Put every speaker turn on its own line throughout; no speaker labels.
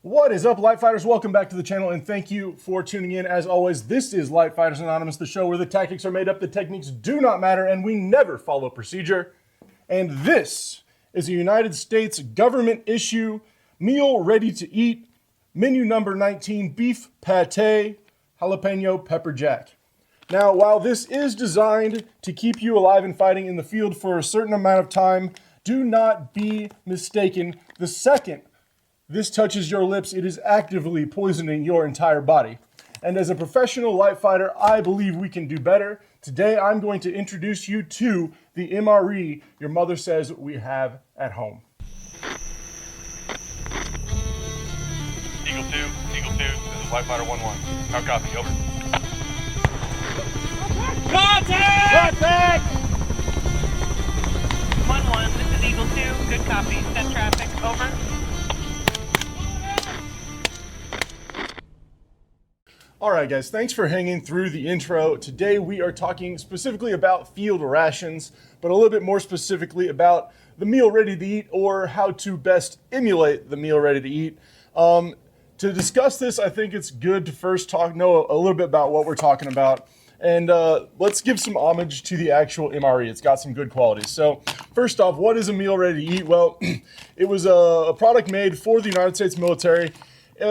What is up, Lightfighters? Welcome back to the channel, and thank you for tuning in. As always, this is Lightfighters Anonymous, the show where the tactics are made up, the techniques do not matter, and we never follow procedure. And this is a United States government issue, meal ready to eat, menu number 19, beef pate, jalapeno pepper jack. Now, while this is designed to keep you alive and fighting in the field for a certain amount of time, do not be mistaken. The second this touches your lips, it is actively poisoning your entire body. And as a professional light fighter, I believe we can do better. Today, I'm going to introduce you to the MRE your mother says we have at home.
Eagle 2, this is Lightfighter 1-1. How copy, over.
Contact!
Contact!
1-1, this is Eagle 2, good copy, set traffic, over.
All right, guys, thanks for hanging through the intro. Today we are talking specifically about field rations, but a little bit more specifically about the meal ready to eat, or how to best emulate the meal ready to eat. To discuss this, I think it's good to first know a little bit about what we're talking about. And let's give some homage to the actual MRE. It's got some good qualities. So first off, what is a meal ready to eat? Well, it was a product made for the United States military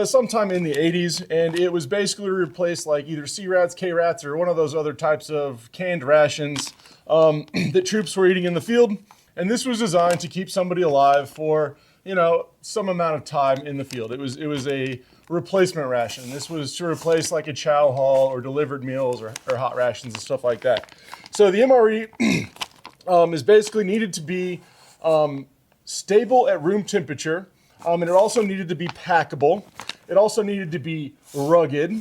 sometime in the 80s, and it was basically replaced like either C-Rats, K-Rats, or one of those other types of canned rations that troops were eating in the field. And this was designed to keep somebody alive for, you know, some amount of time in the field. It was a replacement ration. This was to replace like a chow hall or delivered meals or hot rations and stuff like that. So the MRE is basically needed to be stable at room temperature. And it also needed to be packable. It also needed to be rugged.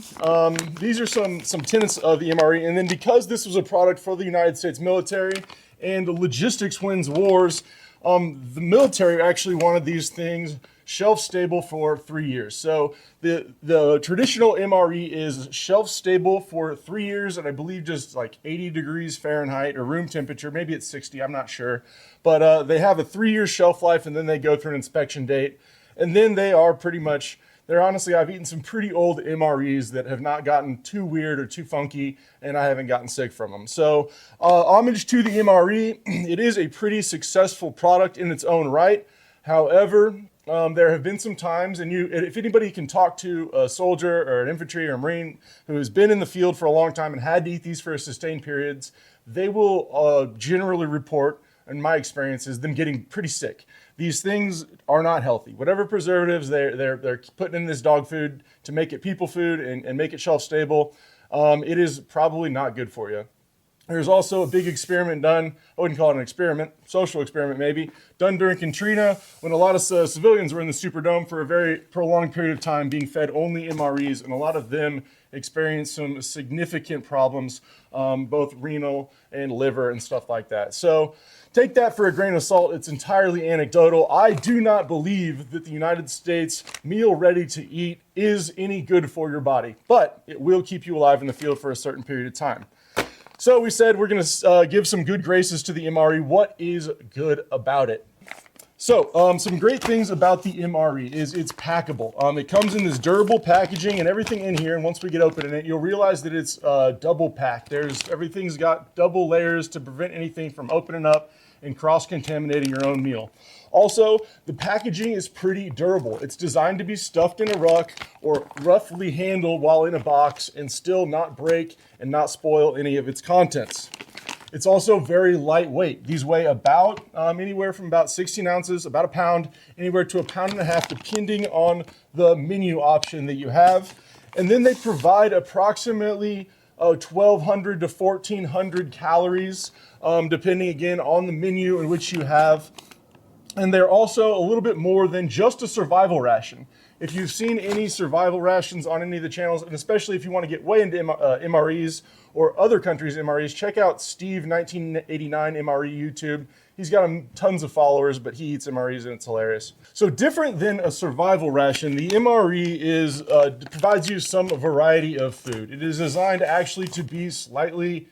These are some tenets of the MRE. And then because this was a product for the United States military and logistics wins wars, the military actually wanted these things shelf stable for 3 years. So the traditional MRE is shelf stable for 3 years, and I believe just like 80 degrees Fahrenheit or room temperature. Maybe it's 60, I'm not sure. But they have a 3-year shelf life, and then they go through an inspection date. And then they are pretty much, honestly, I've eaten some pretty old MREs that have not gotten too weird or too funky, and I haven't gotten sick from them. So homage to the MRE. It is a pretty successful product in its own right. However, there have been some times, and if anybody can talk to a soldier or an infantry or a Marine who has been in the field for a long time and had to eat these for sustained periods, they will generally report, in my experience, is them getting pretty sick. These things are not healthy. Whatever preservatives they're putting in this dog food to make it people food and make it shelf stable, it is probably not good for you. There's also a big experiment done, I wouldn't call it an experiment, social experiment maybe, done during Katrina when a lot of civilians were in the Superdome for a very prolonged period of time being fed only MREs, and a lot of them experienced some significant problems, both renal and liver and stuff like that. So take that for a grain of salt. It's entirely anecdotal. I do not believe that the United States meal ready to eat is any good for your body, but it will keep you alive in the field for a certain period of time. So we said we're going to give some good graces to the MRE. What is good about it? So some great things about the MRE is it's packable. It comes in this durable packaging and everything in here. And once we get opening it, you'll realize that it's double packed. Everything's got double layers to prevent anything from opening up and cross-contaminating your own meal. Also, the packaging is pretty durable. It's designed to be stuffed in a ruck or roughly handled while in a box and still not break and not spoil any of its contents. It's also very lightweight. These weigh about anywhere from about 16 ounces, about a pound, anywhere to 1.5 pounds, depending on the menu option that you have. And then they provide approximately 1,200 to 1,400 calories, depending again on the menu in which you have. And they're also a little bit more than just a survival ration. If you've seen any survival rations on any of the channels, and especially if you want to get way into MREs or other countries' MREs, check out Steve 1989 MRE YouTube. He's got tons of followers, but he eats MREs and it's hilarious. So different than a survival ration, the MRE provides you some variety of food. It is designed actually to be slightly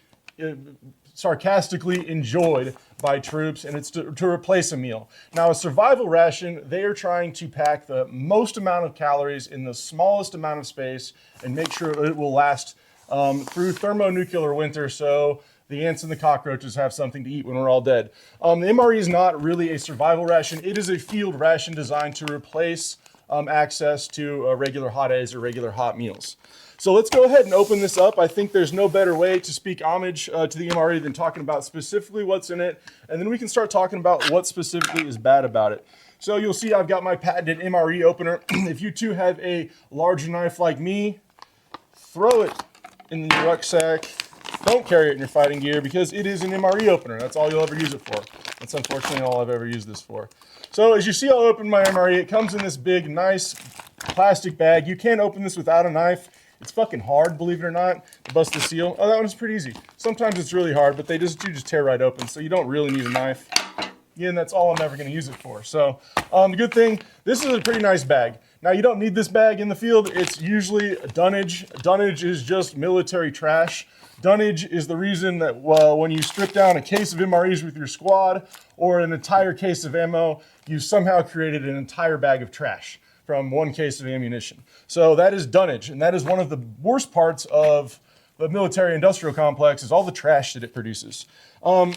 sarcastically enjoyed by troops, and it's to replace a meal. Now, a survival ration, they are trying to pack the most amount of calories in the smallest amount of space and make sure it will last through thermonuclear winter, so the ants and the cockroaches have something to eat when we're all dead. The MRE is not really a survival ration. It is a field ration designed to replace access to regular hot A's or regular hot meals. So let's go ahead and open this up. I think there's no better way to speak homage to the MRE than talking about specifically what's in it, and then we can start talking about what specifically is bad about it. So you'll see I've got my patented MRE opener. If you too have a large knife like me, throw it in your rucksack. Don't carry it in your fighting gear because it is an MRE opener. That's all you'll ever use it for. That's unfortunately all I've ever used this for. So as you see, I'll open my MRE. It comes in this big, nice plastic bag. You can't open this without a knife. It's fucking hard, believe it or not, to bust the seal. Oh, that one's pretty easy. Sometimes it's really hard, but they just tear right open, so you don't really need a knife. Again, that's all I'm ever gonna use it for. So the good thing, this is a pretty nice bag. Now, you don't need this bag in the field. It's usually dunnage. Dunnage is just military trash. Dunnage is the reason that when you strip down a case of MREs with your squad or an entire case of ammo, you somehow created an entire bag of trash from one case of ammunition. So that is dunnage, and that is one of the worst parts of the military industrial complex is all the trash that it produces. And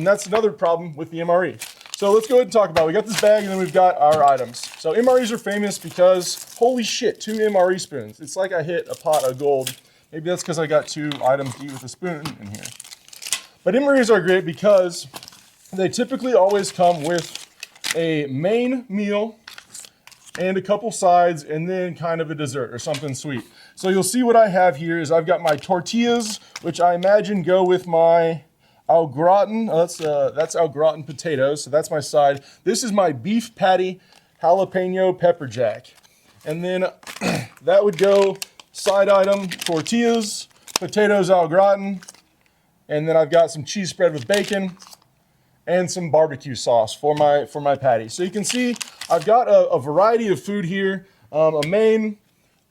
that's another problem with the MRE. So let's go ahead and talk about it. We got this bag and then we've got our items. So MREs are famous because, holy shit, 2 MRE spoons. It's like I hit a pot of gold. Maybe that's because I got 2 items to eat with a spoon in here. But MREs are great because they typically always come with a main meal and a couple sides and then kind of a dessert or something sweet. So you'll see what I have here is I've got my tortillas, which I imagine go with my au gratin. That's au gratin potatoes, so that's my side. This is my beef patty jalapeno pepper jack. And then that would go side item, tortillas, potatoes au gratin, and then I've got some cheese spread with bacon and some barbecue sauce for my patty. So you can see I've got a variety of food here, a main,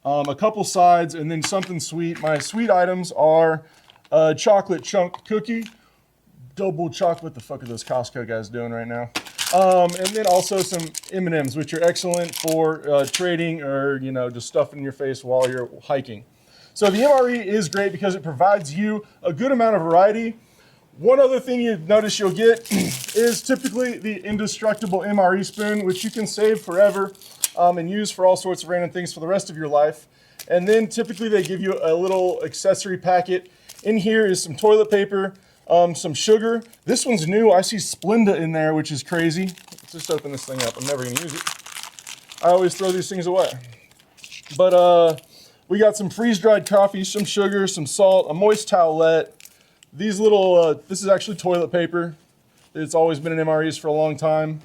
a couple sides, and then something sweet. My sweet items are a chocolate chunk cookie, double chocolate. What the fuck are those Costco guys doing right now? And then also some M&Ms, which are excellent for trading or just stuffing in your face while you're hiking. So the MRE is great because it provides you a good amount of variety. One other thing you notice you'll get is typically the indestructible MRE spoon, which you can save forever and use for all sorts of random things for the rest of your life. And then typically they give you a little accessory packet. In here is some toilet paper, some sugar. This one's new. I see Splenda in there, which is crazy. Let's just open this thing up. I'm never gonna use it. I always throw these things away. But we got some freeze-dried coffee, some sugar, some salt, a moist towelette. These little, this is actually toilet paper. It's always been in MREs for a long time.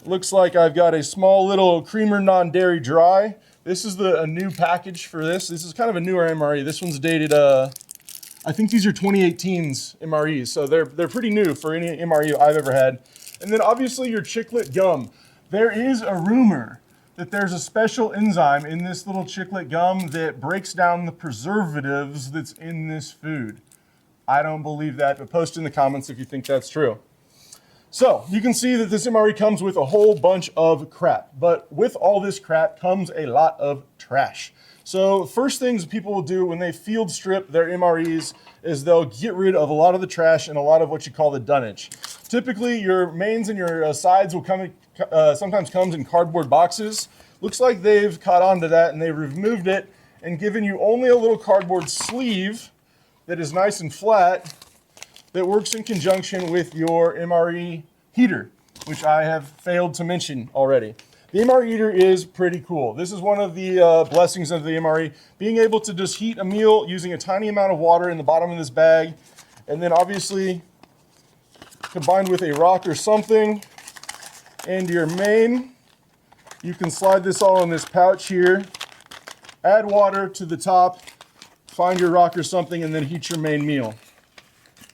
Looks like I've got a small little creamer non-dairy dry. This is a new package for this. This is kind of a newer MRE. This one's dated, I think these are 2018's MREs, so they're pretty new for any MRE I've ever had. And then obviously your chiclet gum. There is a rumor that there's a special enzyme in this little chiclet gum that breaks down the preservatives that's in this food. I don't believe that, but post in the comments if you think that's true. So you can see that this MRE comes with a whole bunch of crap, but with all this crap comes a lot of trash. So first things people will do when they field strip their MREs is they'll get rid of a lot of the trash and a lot of what you call the dunnage. Typically your mains and your sides will sometimes comes in cardboard boxes. Looks like they've caught on to that and they've removed it and given you only a little cardboard sleeve that is nice and flat that works in conjunction with your MRE heater, which I have failed to mention already. The MRE heater is pretty cool. This is one of the blessings of the MRE, being able to just heat a meal using a tiny amount of water in the bottom of this bag, and then obviously combined with a rock or something and your main, you can slide this all in this pouch here, add water to the top, find your rock or something, and then heat your main meal.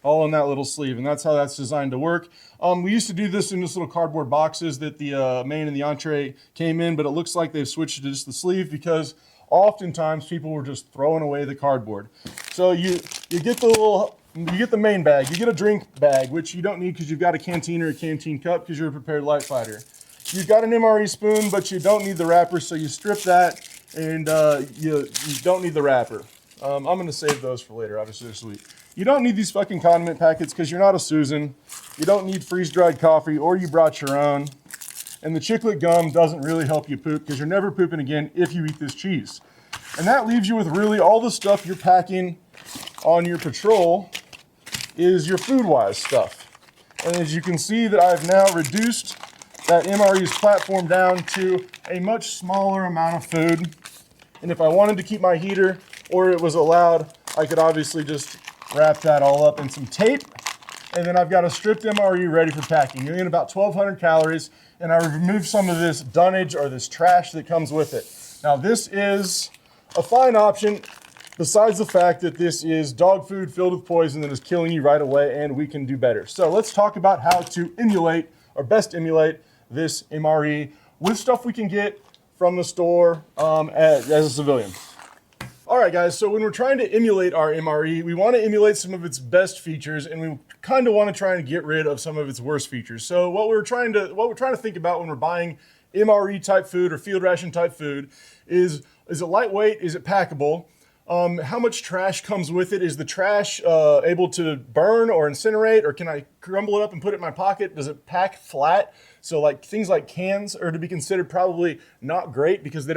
All in that little sleeve, and that's how that's designed to work. We used to do this in this little cardboard boxes that the main and the entree came in, but it looks like they've switched to just the sleeve because oftentimes people were just throwing away the cardboard. So you get the little You get the main bag. You get a drink bag, which you don't need because you've got a canteen or a canteen cup because you're a prepared light fighter. You've got an MRE spoon, but you don't need the wrapper, so you strip that, and you don't need the wrapper. I'm going to save those for later. Obviously, they're sweet. You don't need these fucking condiment packets because you're not a Susan. You don't need freeze-dried coffee, or you brought your own. And the chiclet gum doesn't really help you poop because you're never pooping again if you eat this cheese. And that leaves you with really all the stuff you're packing on your patrol is your food-wise stuff. And as you can see that I've now reduced that MRE's platform down to a much smaller amount of food. And if I wanted to keep my heater or it was allowed, I could obviously just wrap that all up in some tape. And then I've got a stripped MRE ready for packing. You're getting about 1,200 calories, and I removed some of this dunnage or this trash that comes with it. Now this is a fine option, besides the fact that this is dog food filled with poison that is killing you right away, and we can do better. So let's talk about how to emulate, or best emulate, this MRE with stuff we can get from the store as a civilian. All right, guys, so when we're trying to emulate our MRE, we want to emulate some of its best features, and we kind of want to try and get rid of some of its worst features. So what we're trying to think about when we're buying MRE type food or field ration type food is it lightweight? Is it packable? How much trash comes with it? Is the trash able to burn or incinerate, or can I crumble it up and put it in my pocket? Does it pack flat? So like things like cans are to be considered probably not great because they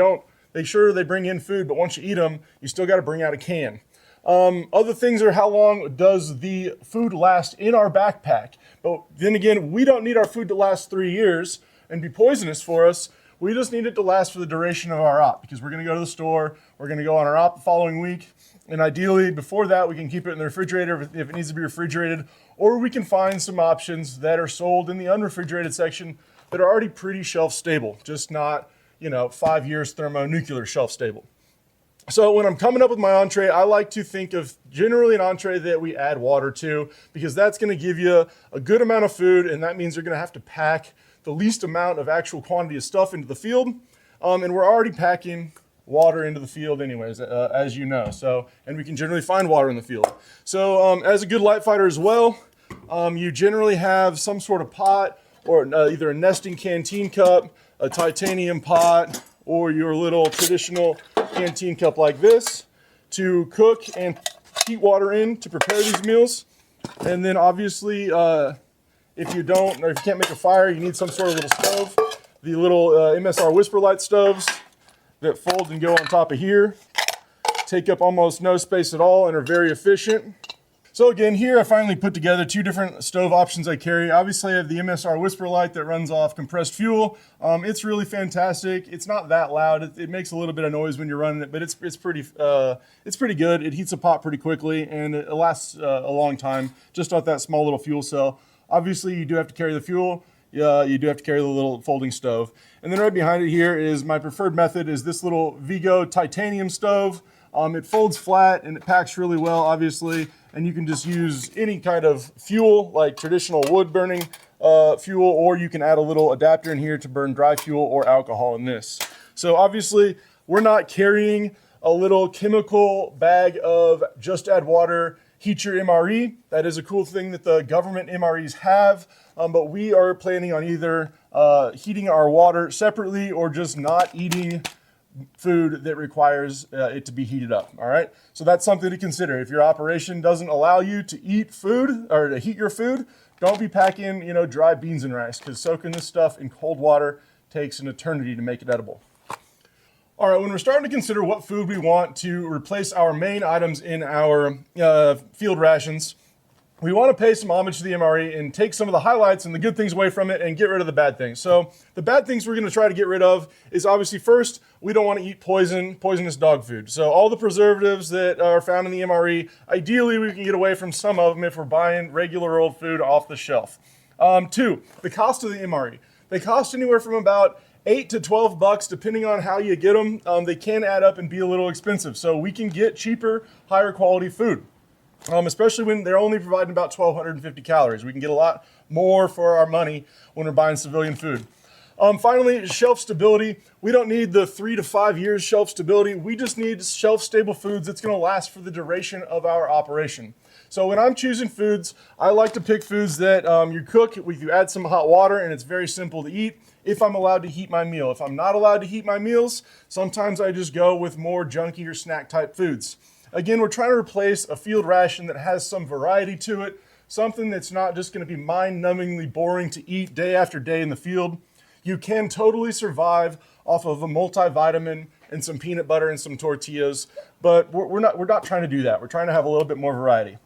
bring in food, but once you eat them, you still got to bring out a can. Other things are how long does the food last in our backpack? But then again, we don't need our food to last 3 years and be poisonous for us. We just need it to last for the duration of our op because we're going to go to the store, we're going to go on our op the following week, and ideally before that we can keep it in the refrigerator if it needs to be refrigerated, or we can find some options that are sold in the unrefrigerated section that are already pretty shelf stable, just not 5 years thermonuclear shelf stable. So when I'm coming up with my entree, I like to think of generally an entree that we add water to because that's going to give you a good amount of food, and that means you're going to have to pack the least amount of actual quantity of stuff into the field. And we're already packing water into the field anyways, as you know. So, and we can generally find water in the field. So as a good light fighter as well, you generally have some sort of pot or either a nesting canteen cup, a titanium pot, or your little traditional canteen cup like this to cook and heat water in to prepare these meals. And then obviously, if you can't make a fire, you need some sort of little stove. The little MSR Whisper Light stoves that fold and go on top of here take up almost no space at all and are very efficient. So again, here I finally put together two different stove options I carry. Obviously I have the MSR Whisper Light that runs off compressed fuel. It's really fantastic. It's not that loud. It makes a little bit of noise when you're running it, but it's pretty good. It heats a pot pretty quickly and it lasts a long time just off that small little fuel cell. Obviously you do have to carry the fuel. You do have to carry the little folding stove. And then right behind it here is my preferred method is this little Vigo titanium stove. It folds flat and it packs really well, obviously. And you can just use any kind of fuel, like traditional wood burning fuel, or you can add a little adapter in here to burn dry fuel or alcohol in this. So obviously, we're not carrying a little chemical bag of just add water, heat your MRE. That is a cool thing that the government MREs have, but we are planning on either heating our water separately or just not eating food that requires it to be heated up, all right? So that's something to consider. If your operation doesn't allow you to eat food or to heat your food, don't be packing, dry beans and rice because soaking this stuff in cold water takes an eternity to make it edible. All right, when we're starting to consider what food we want to replace our main items in our field rations, we want to pay some homage to the MRE and take some of the highlights and the good things away from it and get rid of the bad things. So the bad things we're going to try to get rid of is obviously first, we don't want to eat poisonous dog food. So all the preservatives that are found in the MRE, ideally we can get away from some of them if we're buying regular old food off the shelf. Two, the cost of the MRE. They cost anywhere from about $8 to $12 depending on how you get them. They can add up and be a little expensive. So we can get cheaper, higher quality food. Especially when they're only providing about 1,250 calories. We can get a lot more for our money when we're buying civilian food. Finally, shelf stability. We don't need the 3 to 5 years shelf stability. We just need shelf stable foods that's going to last for the duration of our operation. So when I'm choosing foods, I like to pick foods that you cook, you add some hot water, and it's very simple to eat if I'm allowed to heat my meal. If I'm not allowed to heat my meals, sometimes I just go with more junky or snack type foods. Again, we're trying to replace a field ration that has some variety to it, something that's not just going to be mind-numbingly boring to eat day after day in the field. You can totally survive off of a multivitamin and some peanut butter and some tortillas, but we're not trying to do that. We're trying to have a little bit more variety.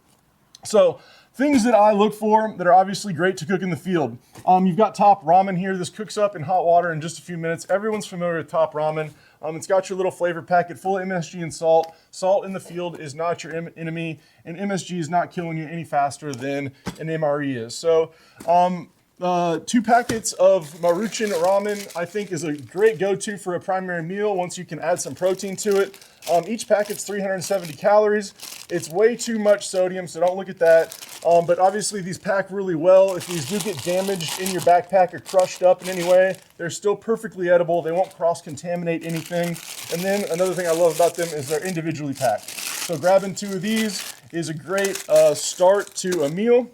So things that I look for that are obviously great to cook in the field. You've got Top Ramen here. This cooks up in hot water in just a few minutes. Everyone's familiar with Top Ramen. It's got your little flavor packet full of MSG and salt. Salt in the field is not your enemy, and MSG is not killing you any faster than an MRE is. So 2 packets of Maruchan ramen, I think, is a great go-to for a primary meal once you can add some protein to it. Each packet's 370 calories. It's way too much sodium, so don't look at that. But obviously these pack really well. If these do get damaged in your backpack or crushed up in any way, they're still perfectly edible. They won't cross-contaminate anything. And then another thing I love about them is they're individually packed. So grabbing 2 of these is a great start to a meal.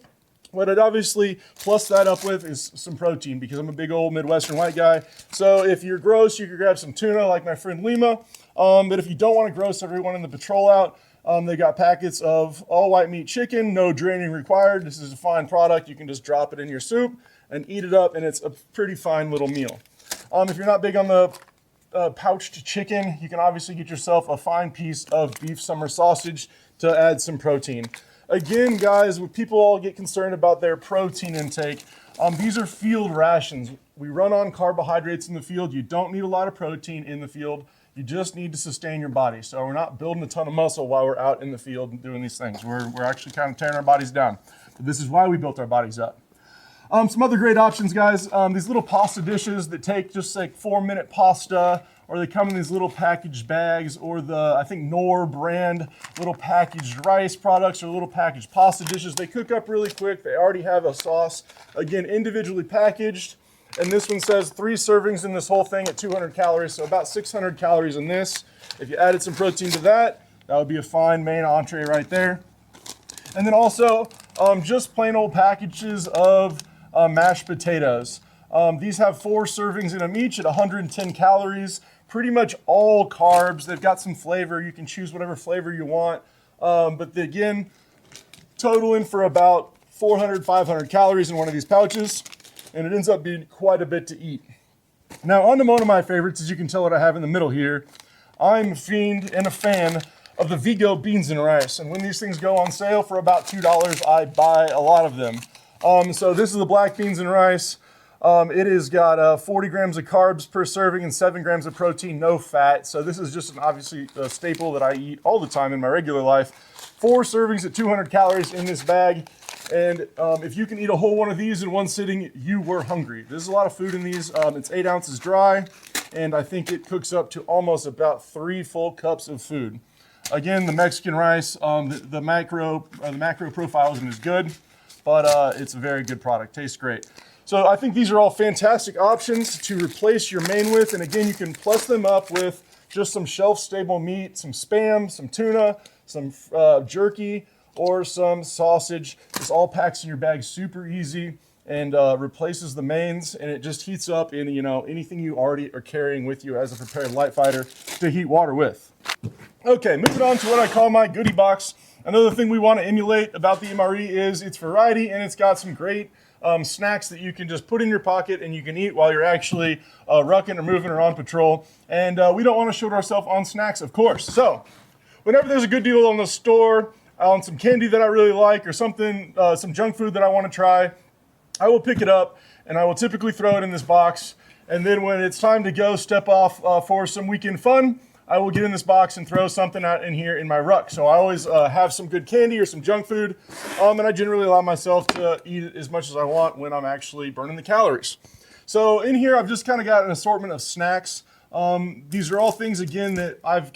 What I'd obviously plus that up with is some protein, because I'm a big old Midwestern white guy. So if you're gross, you could grab some tuna like my friend Lima. But if you don't want to gross everyone in the patrol out, they got packets of all white meat chicken, no draining required. This is a fine product. You can just drop it in your soup and eat it up, and it's a pretty fine little meal. If you're not big on the pouched chicken, you can obviously get yourself a fine piece of beef summer sausage to add some protein. Again, guys, when people all get concerned about their protein intake, these are field rations. We run on carbohydrates in the field. You don't need a lot of protein in the field. You just need to sustain your body. So we're not building a ton of muscle while we're out in the field and doing these things. We're actually kind of tearing our bodies down. But this is why we built our bodies up. Some other great options, guys. These little pasta dishes that take just like 4-minute pasta, or they come in these little packaged bags, or the, I think, Knorr brand little packaged rice products or little packaged pasta dishes. They cook up really quick. They already have a sauce. Again, individually packaged. And this one says 3 servings in this whole thing at 200 calories, so about 600 calories in this. If you added some protein to that, that would be a fine main entree right there. And then also, just plain old packages of mashed potatoes. These have 4 servings in them each at 110 calories. Pretty much all carbs. They've got some flavor. You can choose whatever flavor you want. But again, totaling for about 400, 500 calories in one of these pouches. And it ends up being quite a bit to eat. Now, on to one of my favorites, as you can tell what I have in the middle here. I'm a fiend and a fan of the Vigo beans and rice. And when these things go on sale for about $2, I buy a lot of them. So this is the black beans and rice. It has got 40 grams of carbs per serving and 7 grams of protein, no fat. So this is just obviously a staple that I eat all the time in my regular life. 4 servings at 200 calories in this bag. And if you can eat a whole one of these in one sitting, you were hungry. There's a lot of food in these. It's 8 ounces dry, and I think it cooks up to almost about 3 full cups of food. Again, the Mexican rice, the macro profile isn't as good, but it's a very good product. Tastes great. So I think these are all fantastic options to replace your main with. And again, you can plus them up with just some shelf-stable meat, some Spam, some tuna, some jerky, or some sausage. This all packs in your bag super easy and replaces the mains, and it just heats up in anything you already are carrying with you as a prepared light fighter to heat water with. Okay, moving on to what I call my goodie box. Another thing we want to emulate about the MRE is its variety, and it's got some great snacks that you can just put in your pocket and you can eat while you're actually rucking or moving or on patrol. And we don't want to short ourselves on snacks, of course. So whenever there's a good deal on the store, on some candy that I really like, or something, some junk food that I want to try, I will pick it up and I will typically throw it in this box. And then when it's time to go step off for some weekend fun, I will get in this box and throw something out in here in my ruck. So I always have some good candy or some junk food, and I generally allow myself to eat it as much as I want when I'm actually burning the calories. So in here, I've just kind of got an assortment of snacks. These are all things, again, that I've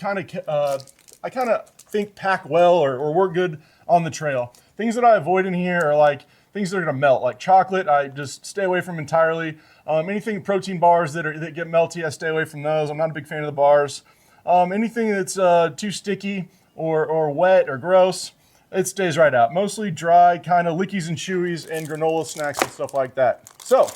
I kind of think pack well or work good on the trail. Things that I avoid in here are like things that are gonna melt, like chocolate. I just stay away from entirely. Anything protein bars that get melty, I stay away from those. I'm not a big fan of the bars. Anything that's too sticky or wet or gross. it stays right out. Mostly dry, kind of lickies and chewies and granola snacks and stuff like that. So,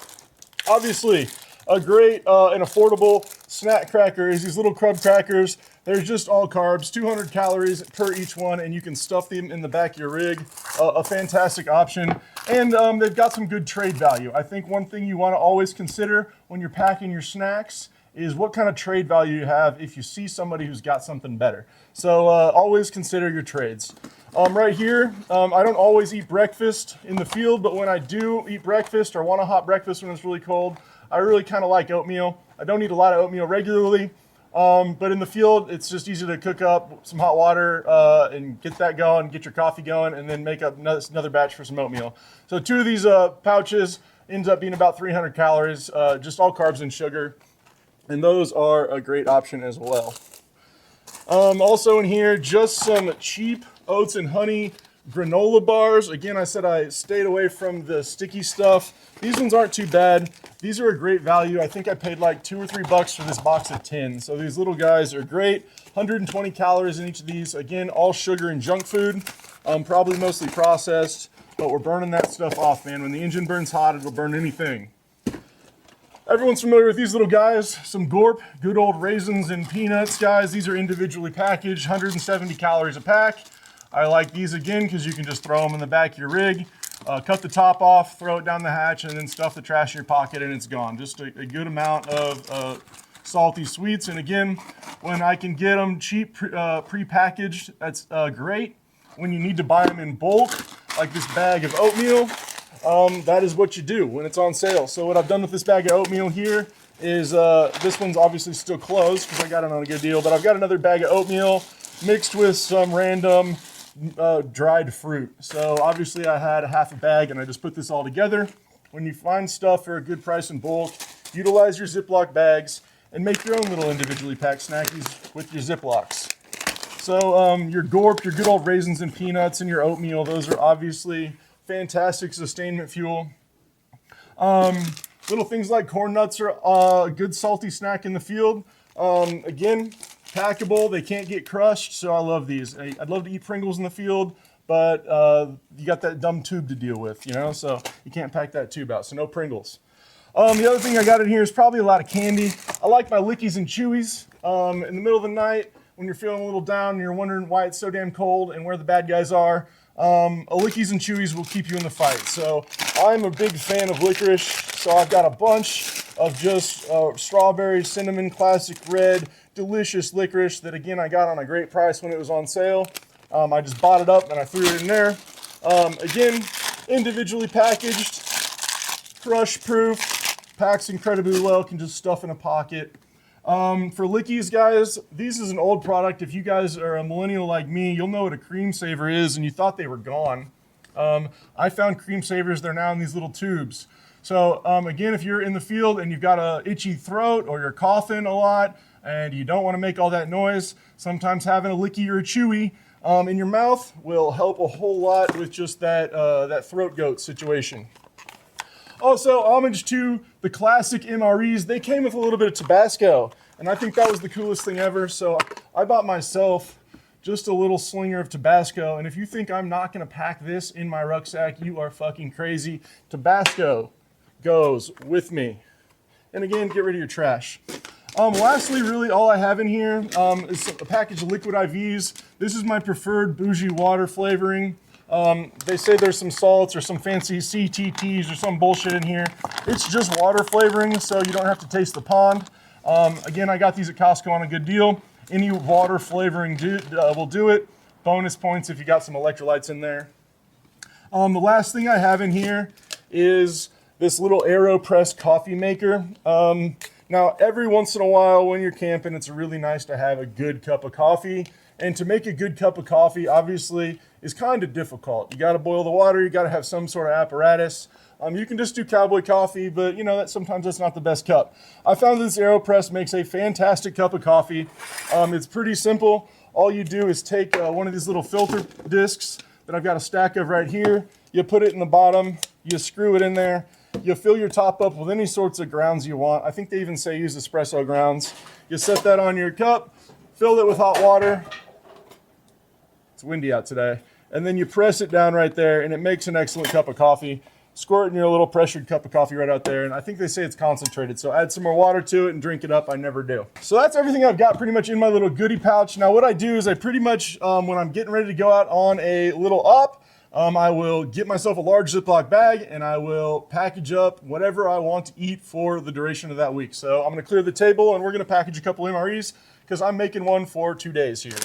obviously, a great and affordable snack cracker is these little crumb crackers. They're just all carbs, 200 calories per each one, and you can stuff them in the back of your rig. A fantastic option. And they've got some good trade value. I think one thing you want to always consider when you're packing your snacks is what kind of trade value you have if you see somebody who's got something better. So always consider your trades. Right here, I don't always eat breakfast in the field, but when I do eat breakfast or want a hot breakfast when it's really cold, I really kind of like oatmeal. I don't eat a lot of oatmeal regularly, but in the field, it's just easy to cook up some hot water and get that going, get your coffee going, and then make up another batch for some oatmeal. So 2 of these pouches ends up being about 300 calories, just all carbs and sugar, and those are a great option as well. Also in here, just some cheap oats and honey granola bars. Again, I said I stayed away from the sticky stuff. These ones aren't too bad. These are a great value. I think I paid like $2 or $3 for this box of 10. So these little guys are great. 120 calories in each of these. Again, all sugar and junk food. Probably mostly processed, but we're burning that stuff off, man. When the engine burns hot, it'll burn anything. Everyone's familiar with these little guys, some Gorp, good old raisins and peanuts, guys. These are individually packaged, 170 calories a pack. I like these again because you can just throw them in the back of your rig, cut the top off, throw it down the hatch, and then stuff the trash in your pocket and it's gone. Just a good amount of salty sweets. And again, when I can get them cheap, pre-packaged, that's great. When you need to buy them in bulk, like this bag of oatmeal, that is what you do when it's on sale. So what I've done with this bag of oatmeal here is, this one's obviously still closed because I got it on a good deal, but I've got another bag of oatmeal mixed with some random dried fruit. So obviously I had a half a bag and I just put this all together. When you find stuff for a good price in bulk, utilize your Ziploc bags and make your own little individually packed snackies with your Ziplocs. So your Gorp, your good old raisins and peanuts, and your oatmeal, those are obviously fantastic sustainment fuel. Little things like corn nuts are a good salty snack in the field. Again, packable, they can't get crushed, so I love these. I'd love to eat Pringles in the field, but you got that dumb tube to deal with, you know, so you can't pack that tube out, so no Pringles. The other thing I got in here is probably a lot of candy. I like my lickies and chewies. In the middle of the night, when you're feeling a little down and you're wondering why it's so damn cold and where the bad guys are, a lickies and chewies will keep you in the fight. So I'm a big fan of licorice, so I've got a bunch of just strawberry, cinnamon, classic red, delicious licorice that, again, I got on a great price when it was on sale. I just bought it up and I threw it in there. Again, individually packaged, crush proof, packs incredibly well, can just stuff in a pocket. For lickies, guys, this is an old product. If you guys are a millennial like me, you'll know what a cream saver is, and you thought they were gone. I found cream savers. They're now in these little tubes. So again, if you're in the field and you've got a itchy throat or you're coughing a lot and you don't want to make all that noise, sometimes having a licky or a chewy in your mouth will help a whole lot with just that throat goat situation. Also, homage to the classic MREs, they came with a little bit of Tabasco, and I think that was the coolest thing ever. So I bought myself just a little slinger of Tabasco, and if you think I'm not gonna pack this in my rucksack, you are fucking crazy. Tabasco goes with me. And again, get rid of your trash. Lastly, really all I have in here is a package of liquid IVs. This is my preferred bougie water flavoring. They say there's some salts or some fancy CTTs or some bullshit in here. It's just water flavoring, so you don't have to taste the pond. Again, I got these at Costco on a good deal. Any water flavoring will do it. Bonus points if you got some electrolytes in there. The last thing I have in here is this little AeroPress coffee maker. Now, every once in a while when you're camping, it's really nice to have a good cup of coffee. And to make a good cup of coffee, obviously, is kind of difficult. You got to boil the water. You got to have some sort of apparatus. You can just do cowboy coffee, but you know sometimes that's not the best cup. I found this AeroPress makes a fantastic cup of coffee. It's pretty simple. All you do is take one of these little filter discs that I've got a stack of right here. You put it in the bottom. You screw it in there. You fill your top up with any sorts of grounds you want. I think they even say use espresso grounds. You set that on your cup, fill it with hot water. It's windy out today. and then you press it down right there, and it makes an excellent cup of coffee. Squirt in your little pressured cup of coffee right out there, and I think they say it's concentrated, so add some more water to it and drink it up. I never do. So that's everything I've got pretty much in my little goodie pouch. Now what I do is I pretty much, when I'm getting ready to go out on a little up, I will get myself a large Ziploc bag and I will package up whatever I want to eat for the duration of that week. So I'm gonna clear the table and we're gonna package a couple MREs because I'm making one for 2 days here.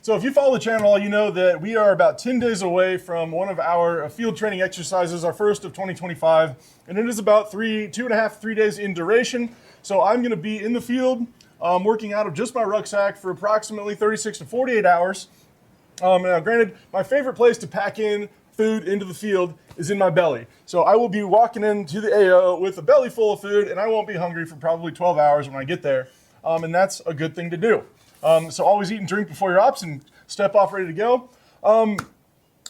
So if you follow the channel, you know that we are about 10 days away from one of our field training exercises, our first of 2025, and it is about 2.5, 3 days in duration. So I'm gonna be in the field working out of just my rucksack for approximately 36 to 48 hours. Now granted, my favorite place to pack in food into the field is in my belly. So I will be walking into the AO with a belly full of food and I won't be hungry for probably 12 hours when I get there. And that's a good thing to do. So always eat and drink before your ops and step off ready to go.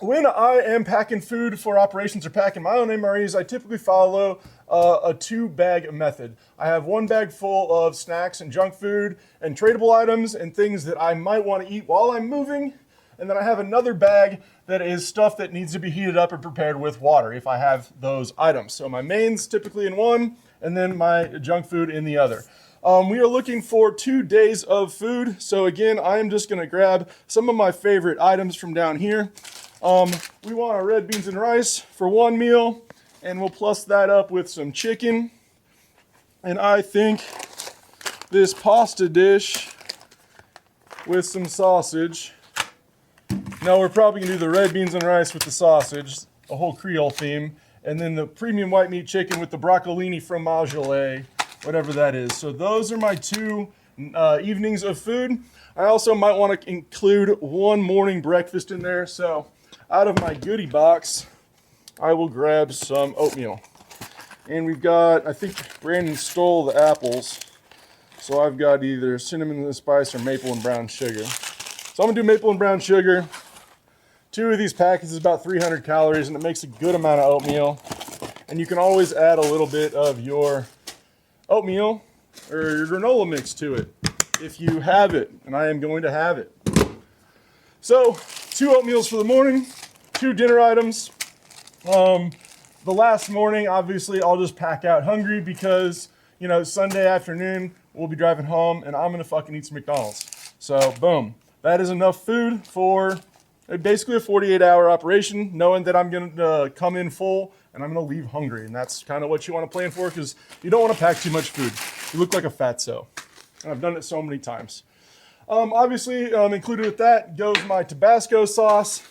When I am packing food for operations or packing my own MREs, I typically follow a 2-bag method. I have 1 bag full of snacks and junk food and tradable items and things that I might want to eat while I'm moving. And then I have another bag that is stuff that needs to be heated up and prepared with water if I have those items. So my mains typically in one and then my junk food in the other. We are looking for 2 days of food. So again, I am just gonna grab some of my favorite items from down here. We want our red beans and rice for 1 meal, and we'll plus that up with some chicken. And I think this pasta dish with some sausage. No, we're probably gonna do the red beans and rice with the sausage, a whole Creole theme, and then the premium white meat chicken with the broccolini fromagile, whatever that is. So those are my 2 evenings of food. I also might want to include 1 morning breakfast in there. So out of my goodie box, I will grab some oatmeal. And we've got, I think Brandon stole the apples. So I've got either cinnamon and spice or maple and brown sugar. So I'm gonna do maple and brown sugar. 2 of these packets is about 300 calories and it makes a good amount of oatmeal. And you can always add a little bit of your oatmeal or your granola mix to it if you have it, and I am going to have it. So 2 oatmeals for the morning, 2 dinner items. The last morning, obviously, I'll just pack out hungry because, you know, Sunday afternoon, we'll be driving home and I'm gonna fucking eat some McDonald's. So boom, that is enough food for basically a 48-hour operation, knowing that I'm gonna come in full and I'm gonna leave hungry. And that's kind of what you wanna plan for because you don't wanna pack too much food. You look like a fatso. And I've done it so many times. Obviously, included with that goes my Tabasco sauce.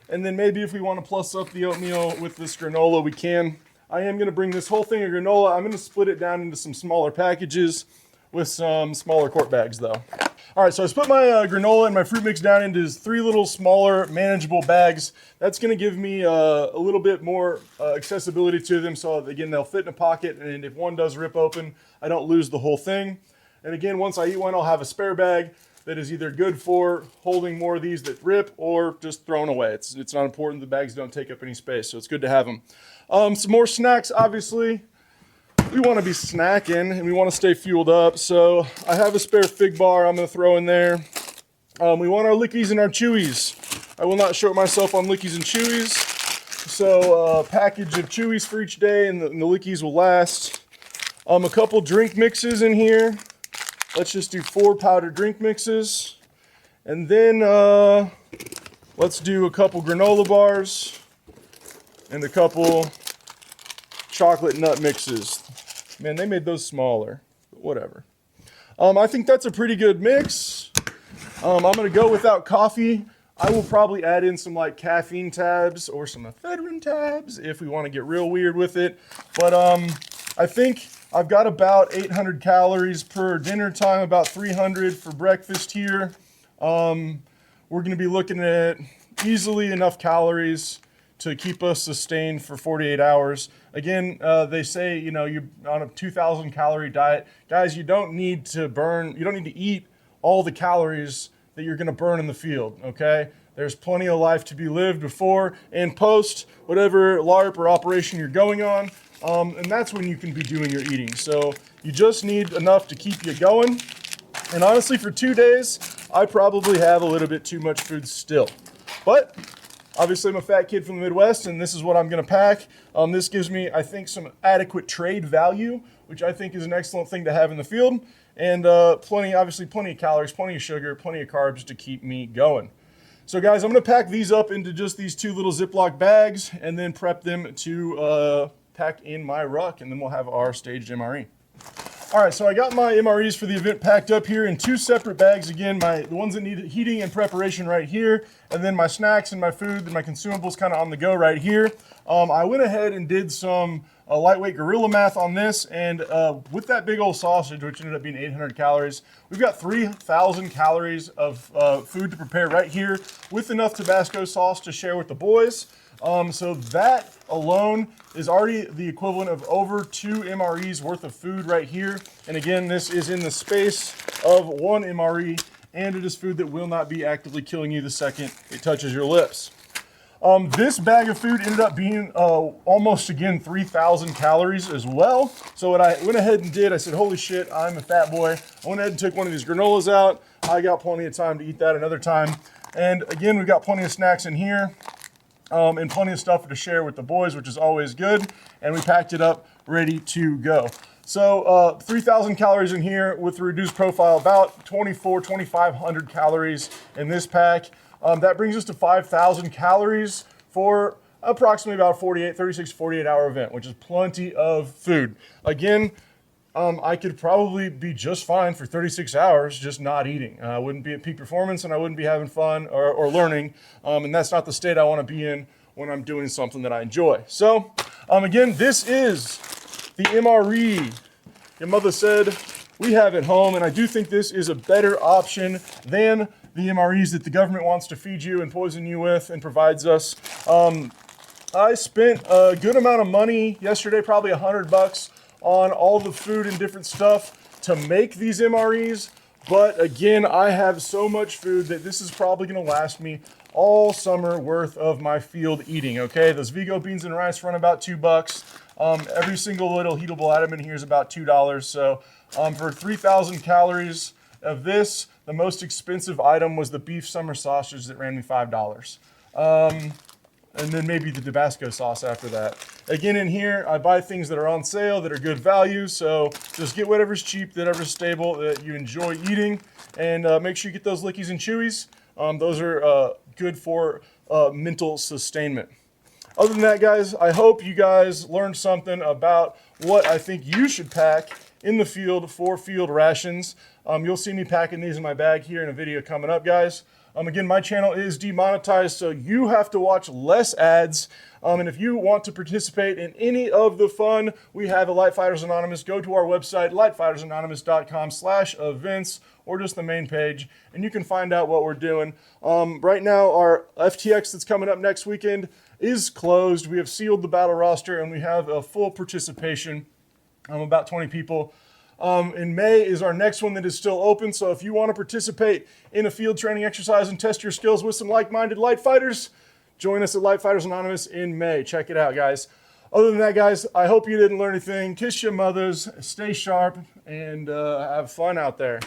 And then maybe if we wanna plus up the oatmeal with this granola, we can. I am gonna bring this whole thing of granola. I'm gonna split it down into some smaller packages with some smaller quart bags though. All right, so I split my granola and my fruit mix down into 3 little smaller manageable bags. That's gonna give me a little bit more accessibility to them. So again, they'll fit in a pocket, and if one does rip open, I don't lose the whole thing. And again, once I eat one, I'll have a spare bag that is either good for holding more of these that rip or just thrown away. It's not important, the bags don't take up any space, so it's good to have them. Some more snacks, obviously. We want to be snacking and we want to stay fueled up. So I have a spare fig bar I'm going to throw in there. We want our lickies and our chewies. I will not short myself on lickies and chewies. So a package of chewies for each day and the lickies will last. A couple drink mixes in here. Let's just do 4 powdered drink mixes. And then let's do a couple granola bars and a couple chocolate nut mixes. Man, they made those smaller, but whatever. I think that's a pretty good mix. I'm gonna go without coffee. I will probably add in some like caffeine tabs or some ephedrine tabs if we want to get real weird with it. But I think I've got about 800 calories per dinner time, about 300 for breakfast here. We're gonna be looking at easily enough calories to keep us sustained for 48 hours. Again, they say, you know, you're on a 2,000 calorie diet. Guys, you don't need to eat all the calories that you're gonna burn in the field, okay? There's plenty of life to be lived before and post whatever LARP or operation you're going on, and that's when you can be doing your eating. So you just need enough to keep you going. And honestly, for 2 days, I probably have a little bit too much food still. But Obviously, I'm a fat kid from the Midwest, and this is what I'm going to pack. This gives me, I think, some adequate trade value, which I think is an excellent thing to have in the field, and obviously plenty of calories, plenty of sugar, plenty of carbs to keep me going. So guys, I'm going to pack these up into just these 2 little Ziploc bags and then prep them to pack in my ruck, and then we'll have our staged MRE. All right, so I got my MREs for the event packed up here in 2 separate bags. Again, the ones that need heating and preparation right here, and then my snacks and my food and my consumables kind of on the go right here. I went ahead and did some lightweight gorilla math on this, and with that big old sausage, which ended up being 800 calories, we've got 3,000 calories of food to prepare right here with enough Tabasco sauce to share with the boys. So that alone is already the equivalent of over 2 MREs worth of food right here. And again, this is in the space of 1 MRE, and it is food that will not be actively killing you the second it touches your lips. This bag of food ended up being almost, again, 3,000 calories as well. So what I went ahead and did, I said, holy shit, I'm a fat boy. I went ahead and took one of these granolas out. I got plenty of time to eat that another time. And again, we've got plenty of snacks in here. And plenty of stuff to share with the boys, which is always good. And we packed it up, ready to go. So 3,000 calories in here with the reduced profile, about 2,500 calories in this pack. That brings us to 5,000 calories for approximately about 36, 48 hour event, which is plenty of food. Again, I could probably be just fine for 36 hours just not eating. I wouldn't be at peak performance, and I wouldn't be having fun or learning, and that's not the state I want to be in when I'm doing something that I enjoy. So, again, this is the MRE your mother said we have at home, and I do think this is a better option than the MREs that the government wants to feed you and poison you with and provides us. I spent a good amount of money yesterday, probably $100, on all the food and different stuff to make these MREs. But again, I have so much food that this is probably going to last me all summer worth of my field eating. Okay, those Vigo beans and rice run about $2. Every single little heatable item in here is about $2. So for 3,000 calories of this, the most expensive item was the beef summer sausage that ran me $5. And then maybe the Tabasco sauce after that. Again, in here, I buy things that are on sale, that are good value. So just get whatever's cheap, whatever's stable, that you enjoy eating. And make sure you get those lickies and chewies. Those are good for mental sustainment. Other than that, guys, I hope you guys learned something about what I think you should pack in the field for field rations. You'll see me packing these in my bag here in a video coming up, guys. Again, my channel is demonetized, so you have to watch less ads. And if you want to participate in any of the fun we have at Lightfighters Anonymous, go to our website, lightfightersanonymous.com/events, or just the main page, and you can find out what we're doing. Right now, our FTX that's coming up next weekend is closed. We have sealed the battle roster, and we have a full participation, about 20 people. In May is our next one that is still open. So if you want to participate in a field training exercise and test your skills with some like-minded light fighters, join us at Lightfighters Anonymous in May. Check it out, guys. Other than that, guys, I hope you didn't learn anything. Kiss your mothers, stay sharp, and have fun out there.